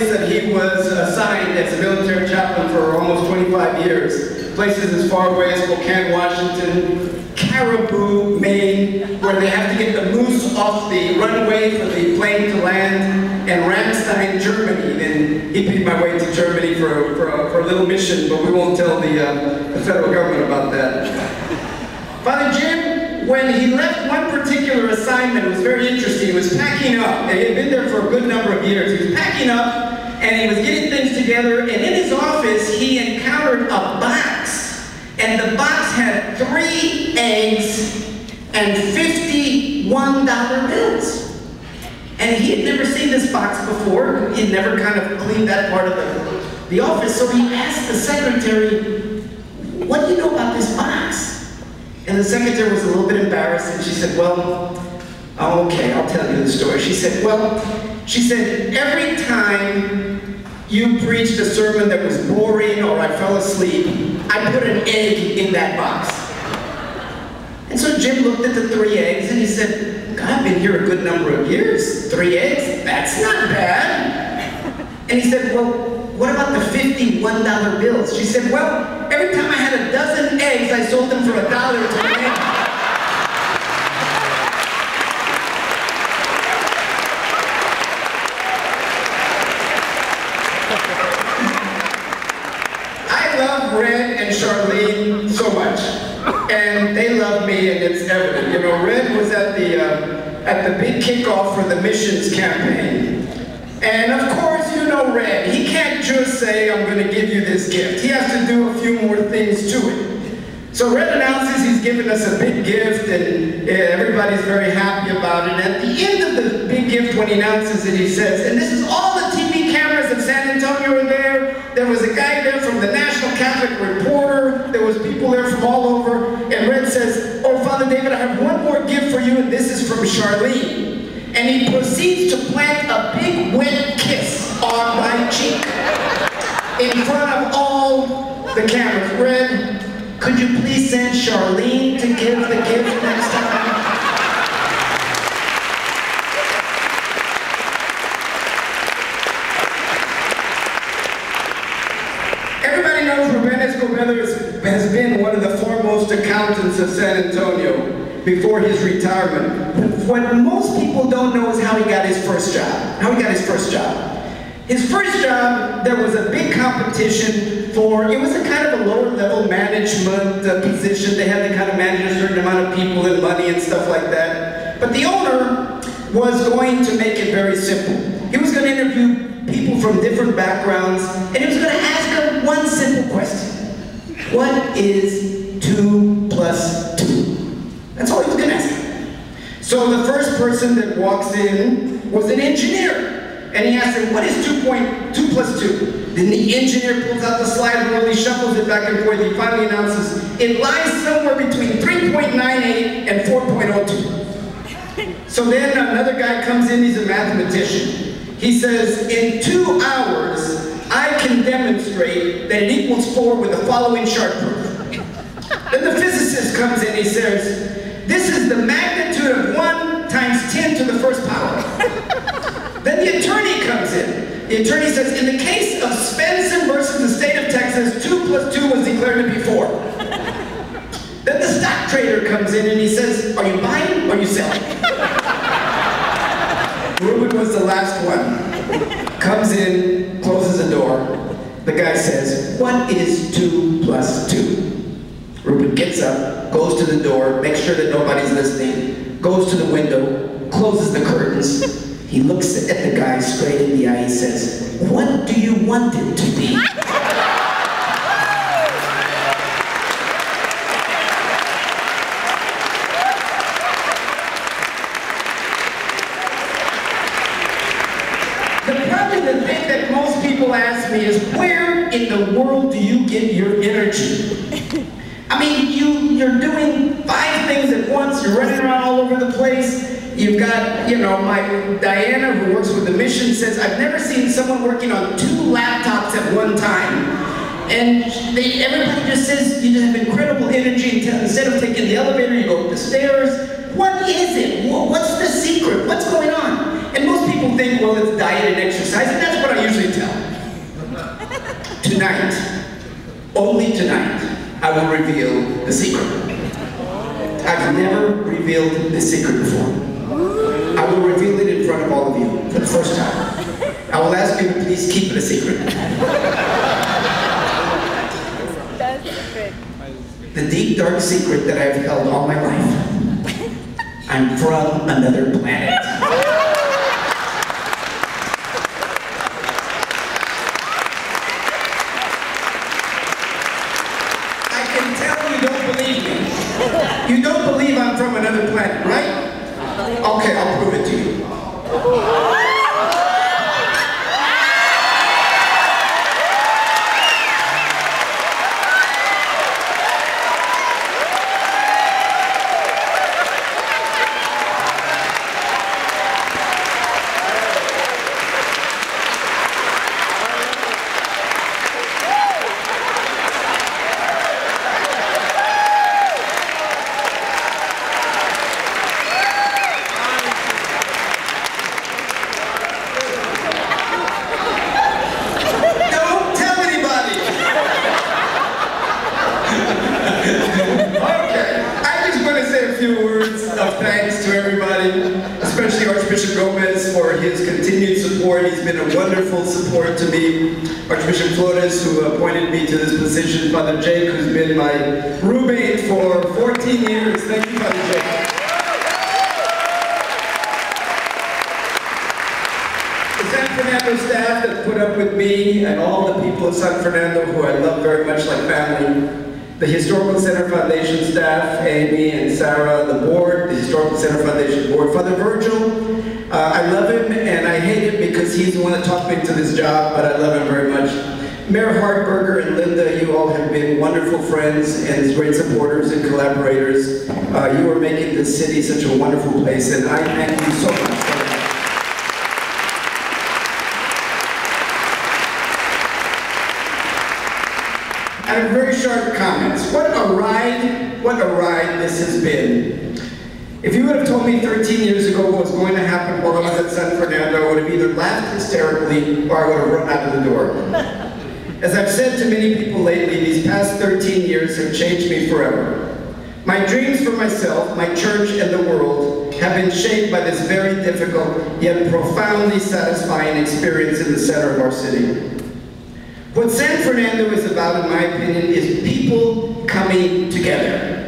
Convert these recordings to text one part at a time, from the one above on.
place that he was assigned as a military chaplain for almost 25 years. Places as far away as Spokane, Washington, Caribou, Maine, where they have to get the moose off the runway for the plane to land, and Ramstein, Germany. Then he paid my way to Germany for a little mission, but we won't tell the federal government about that. Father Jim, when he left one particular assignment, it was very interesting. He was packing up, and he had been there for a good number of years. He was packing up, and he was getting things together, and in his office, he encountered a box, and the box had 3 eggs and $51 bills. And he had never seen this box before. He had never kind of cleaned that part of the office, so he asked the secretary, "What do you know about this box?" And the secretary was a little bit embarrassed, and she said, "Well, okay, I'll tell you the story." She said, every time you preached a sermon that was boring or I fell asleep, I put an egg in that box." And so Jim looked at the 3 eggs and he said, "God, I've been here a good number of years. 3 eggs? That's not bad." And he said, "Well, what about the $51 bills?" She said, "Well, every time I had a dozen eggs, I sold them for $1 to an egg." I love Red and Charlene so much, and they love me, and it's evident. You know, Red was at the big kickoff for the missions campaign. And of course, you know Red, he can't just say, "I'm going to give you this gift." He has to do a few more things to it. So Red announces he's giving us a big gift, and everybody's very happy about it. At the end of the big gift, when he announces it, he says, "And this is all the TV cameras of San Antonio are there. There was a guy there from the National Catholic Reporter. There was people there from all over." And Red says, "Oh, Father David, I have one more gift for you, and this is from Charlene." And he proceeds to plant a big wet kiss on my cheek in front of all the cameras. "Red, could you please send Charlene to give the gift next time?" Everybody knows Ruben Escobedo has been one of the foremost accountants of San Antonio before his retirement. What most people don't know is how he got his first job. His first job, there was a big competition for, it was a kind of a lower level management position. They had to kind of manage a certain amount of people and money and stuff like that. But the owner was going to make it very simple. He was going to interview people from different backgrounds, and he was going to ask them one simple question. What is 2 plus 2? That's all he was going to ask them. So the first person that walks in was an engineer. And he asked him, "What is 2 plus 2? Then the engineer pulls out the slide rule, he shuffles it back and forth, he finally announces, "It lies somewhere between 3.98 and 4.02. So then another guy comes in, he's a mathematician. He says, "In 2 hours, I can demonstrate that it equals 4 with the following sharp proof." Then the physicist comes in, he says, "This is the magnitude of 1 times 10 to the first power." Then the attorney comes in. The attorney says, "In the case of Svensson versus the state of Texas, 2 plus 2 was declared to be 4. Then the stock trader comes in and he says, "Are you buying or are you selling?" Ruben was the last one. Comes in, closes the door. The guy says, "What is 2 plus 2? Ruben gets up, goes to the door, makes sure that nobody's listening, goes to the window, closes the curtains. He looks at the guy straight in the eye. He says, "What do you want it to be?" The thing that most people ask me is, where in the world do you get your energy? I mean, you're doing 5 things at once, you're running around all over the place. You've got, you know, my Diana, who works with the mission, says, "I've never seen someone working on 2 laptops at one time." And everybody just says, "You just have incredible energy. Instead of taking the elevator, you go up the stairs." What is it? What's the secret? What's going on? And most people think, well, it's diet and exercise, and that's what I usually tell tonight, only tonight, I will reveal the secret. I've never revealed this secret before. I will reveal it in front of all of you for the first time. I will ask you to please keep it a secret. That's good. The deep, dark secret that I've held all my life. I'm from another planet. I can tell you don't believe me. You don't believe I'm from another planet, right? Okay, I'll prove it to you. He's been a wonderful support to me. Archbishop Flores, who appointed me to this position. Father Jake, who's been my roommate for 14 years. Thank you, Father Jake. The San Fernando staff that put up with me, and all the people of San Fernando who I love very much like family. The Historical Center Foundation staff, Amy and Sarah, the board, the Historical Center Foundation board. Father Virgil, I love him and I hate him because he's the one that taught me to this job, but I love him very much. Mayor Hartberger and Linda, you all have been wonderful friends and great supporters and collaborators. You are making this city such a wonderful place, and I thank you so much for that. I have very sharp comments. What a ride this has been. If you would have told me 13 years ago what was going to happen while I was at San Fernando, I would have either laughed hysterically or I would have run out of the door. As I've said to many people lately, these past 13 years have changed me forever. My dreams for myself, my church, and the world have been shaped by this very difficult yet profoundly satisfying experience in the center of our city. What San Fernando is about, in my opinion, is people coming together.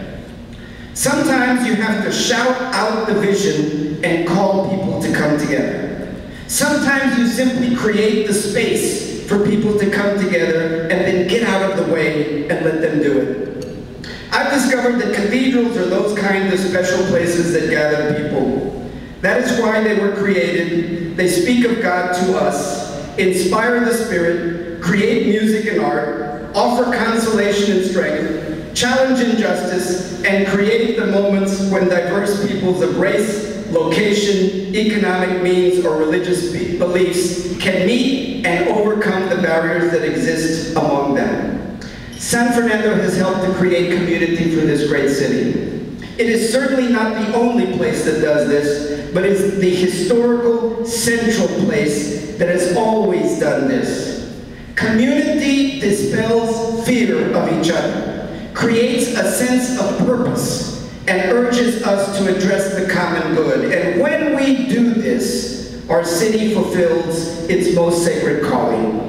Sometimes you have to shout out the vision and call people to come together. Sometimes you simply create the space for people to come together and then get out of the way and let them do it. I've discovered that cathedrals are those kinds of special places that gather people. That is why they were created. They speak of God to us, inspire the Spirit, create music and art, offer consolation and strength, challenge injustice, and create the moments when diverse peoples of race, location, economic means, or religious beliefs can meet and overcome the barriers that exist among them. San Fernando has helped to create community for this great city. It is certainly not the only place that does this, but it's the historical central place that has always done this. Community dispels fear of each other, creates a sense of purpose, and urges us to address the common good. And when we do this, our city fulfills its most sacred calling.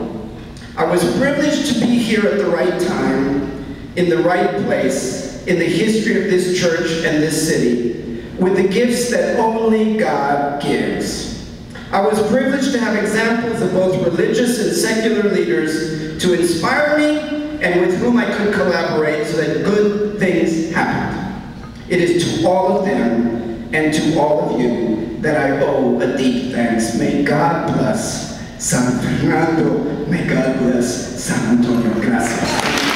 I was privileged to be here at the right time, in the right place, in the history of this church and this city, with the gifts that only God gives. I was privileged to have examples of both religious and secular leaders to inspire me and with whom I could collaborate so that good things happened. It is to all of them and to all of you that I owe a deep thanks. May God bless San Fernando. May God bless San Antonio. Gracias.